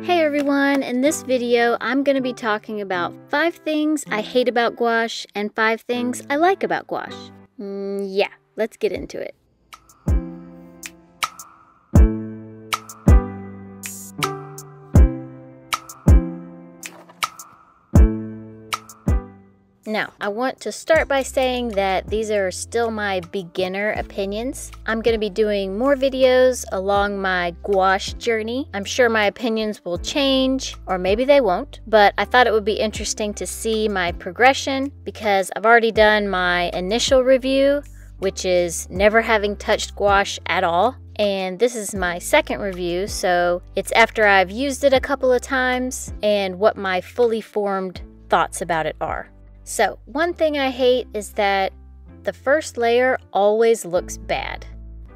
Hey everyone, in this video I'm going to be talking about 5 things I hate about gouache and 5 things I like about gouache. Yeah, let's get into it. Now, I want to start by saying that these are still my beginner opinions. I'm going to be doing more videos along my gouache journey. I'm sure my opinions will change, or maybe they won't, but I thought it would be interesting to see my progression because I've already done my initial review, which is never having touched gouache at all. And this is my second review, so it's after I've used it a couple of times and what my fully formed thoughts about it are. So, one thing I hate is that the first layer always looks bad.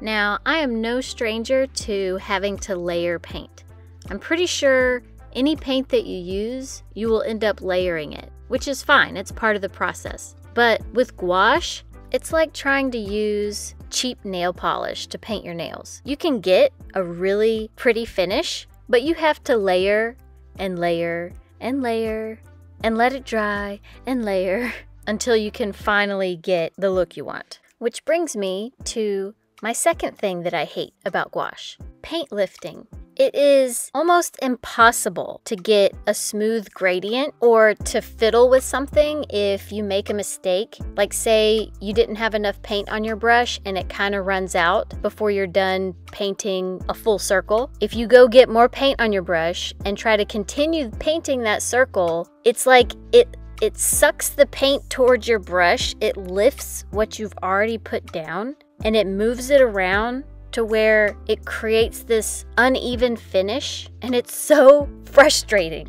Now, I am no stranger to having to layer paint. I'm pretty sure any paint that you use, you will end up layering it, which is fine, it's part of the process. But with gouache, it's like trying to use cheap nail polish to paint your nails. You can get a really pretty finish, but you have to layer and layer and layer and let it dry and layer until you can finally get the look you want. Which brings me to my second thing that I hate about gouache, paint lifting. It is almost impossible to get a smooth gradient or to fiddle with something if you make a mistake. Like say you didn't have enough paint on your brush and it kind of runs out before you're done painting a full circle. If you go get more paint on your brush and try to continue painting that circle, it's like it sucks the paint towards your brush, it lifts what you've already put down, and it moves it around to where it creates this uneven finish, and it's so frustrating.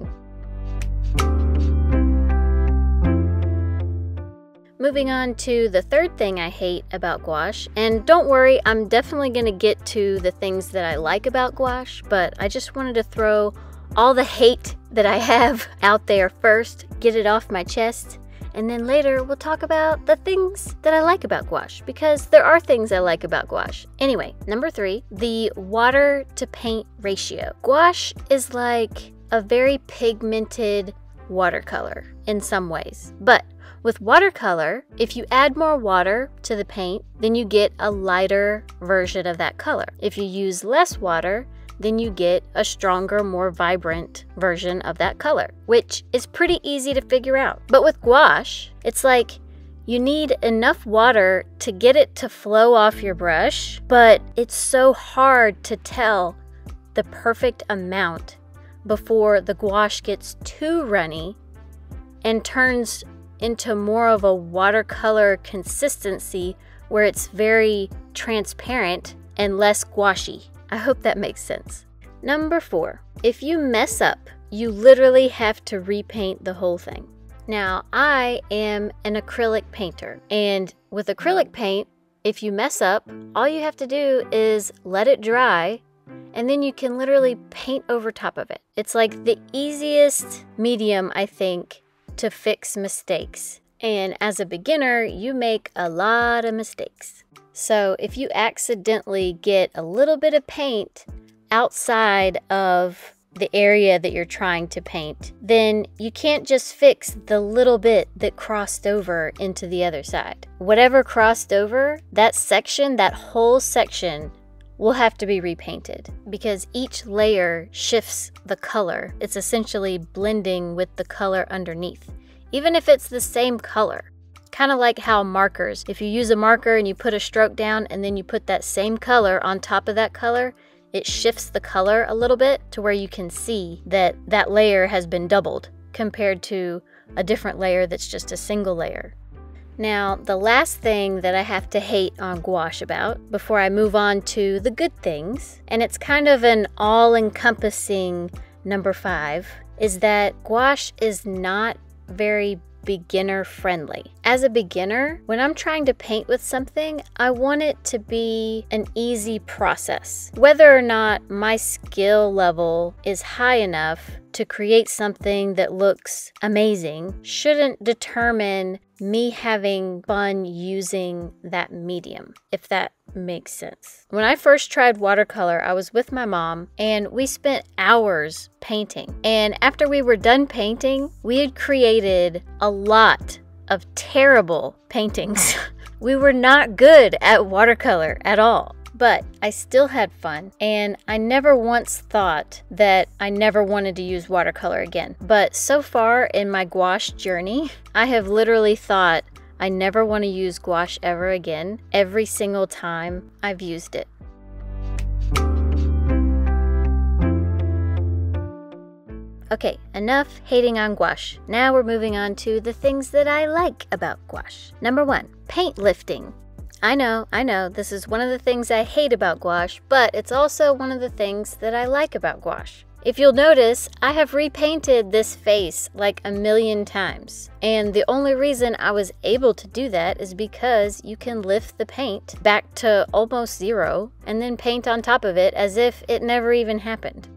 Moving on to the third thing I hate about gouache, and don't worry, I'm definitely going to get to the things that I like about gouache, but I just wanted to throw all the hate that I have out there first, get it off my chest, and then later we'll talk about the things that I like about gouache, because there are things I like about gouache. Anyway, number 3, the water to paint ratio. Gouache is like a very pigmented watercolor in some ways, but with watercolor, if you add more water to the paint, then you get a lighter version of that color. If you use less water, then you get a stronger, more vibrant version of that color, which is pretty easy to figure out. But with gouache, it's like you need enough water to get it to flow off your brush, but it's so hard to tell the perfect amount before the gouache gets too runny and turns into more of a watercolor consistency where it's very transparent and less gouache-y. I hope that makes sense. Number 4, if you mess up, you literally have to repaint the whole thing. Now, I am an acrylic painter, and with acrylic paint, if you mess up, all you have to do is let it dry, and then you can literally paint over top of it. It's like the easiest medium, I think, to fix mistakes. And as a beginner, you make a lot of mistakes. So if you accidentally get a little bit of paint outside of the area that you're trying to paint, then you can't just fix the little bit that crossed over into the other side. Whatever crossed over, that section, that whole section, will have to be repainted because each layer shifts the color. It's essentially blending with the color underneath, even if it's the same color. Kind of like how markers, if you use a marker and you put a stroke down and then you put that same color on top of that color, it shifts the color a little bit to where you can see that that layer has been doubled compared to a different layer that's just a single layer. Now, the last thing that I have to hate on gouache about before I move on to the good things, and it's kind of an all-encompassing number 5, is that gouache is not very beginner friendly. As a beginner, when I'm trying to paint with something, I want it to be an easy process. Whether or not my skill level is high enough to create something that looks amazing shouldn't determine me having fun using that medium, if that makes sense. When I first tried watercolor, I was with my mom and we spent hours painting. And after we were done painting, we had created a lot of terrible paintings. We were not good at watercolor at all. But I still had fun, and I never once thought that I never wanted to use watercolor again. But so far in my gouache journey, I have literally thought I never want to use gouache ever again, every single time I've used it. Okay, enough hating on gouache. Now we're moving on to the things that I like about gouache. Number 1, paint lifting. I know, this is one of the things I hate about gouache, but it's also one of the things that I like about gouache. If you'll notice, I have repainted this face like a million times. And the only reason I was able to do that is because you can lift the paint back to almost zero and then paint on top of it as if it never even happened.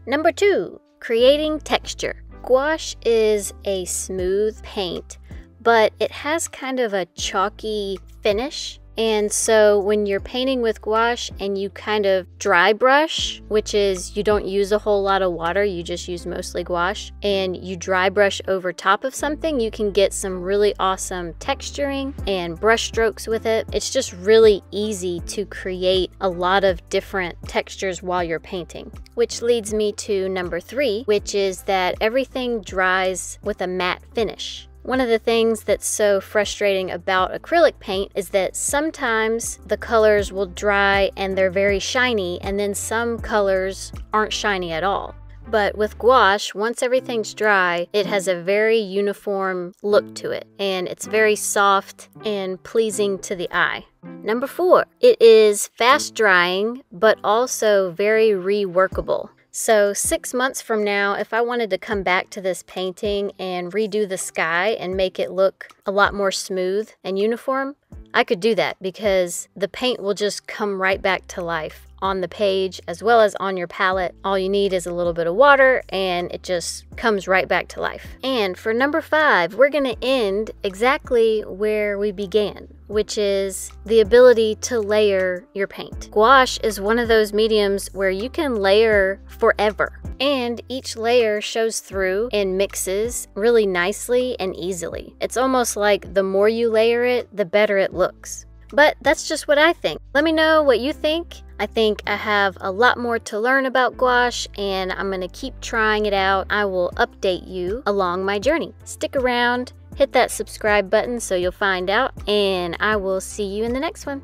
Number 2, creating texture. Gouache is a smooth paint, but it has kind of a chalky finish. And so when you're painting with gouache and you kind of dry brush, which is you don't use a whole lot of water, you just use mostly gouache, and you dry brush over top of something, you can get some really awesome texturing and brush strokes with it. It's just really easy to create a lot of different textures while you're painting. Which leads me to number 3, which is that everything dries with a matte finish. One of the things that's so frustrating about acrylic paint is that sometimes the colors will dry and they're very shiny, and then some colors aren't shiny at all. But with gouache, once everything's dry, it has a very uniform look to it, and it's very soft and pleasing to the eye. Number 4, it is fast drying, but also very reworkable. So 6 months from now, if I wanted to come back to this painting and redo the sky and make it look a lot more smooth and uniform, I could do that because the paint will just come right back to life on the page as well as on your palette. All you need is a little bit of water and it just comes right back to life. And for number 5, we're gonna end exactly where we began, which is the ability to layer your paint. Gouache is one of those mediums where you can layer forever, and each layer shows through and mixes really nicely and easily. It's almost like the more you layer it, the better it looks. But that's just what I think. Let me know what you think. I think I have a lot more to learn about gouache, and I'm gonna keep trying it out. I will update you along my journey. Stick around, hit that subscribe button so you'll find out, and I will see you in the next one.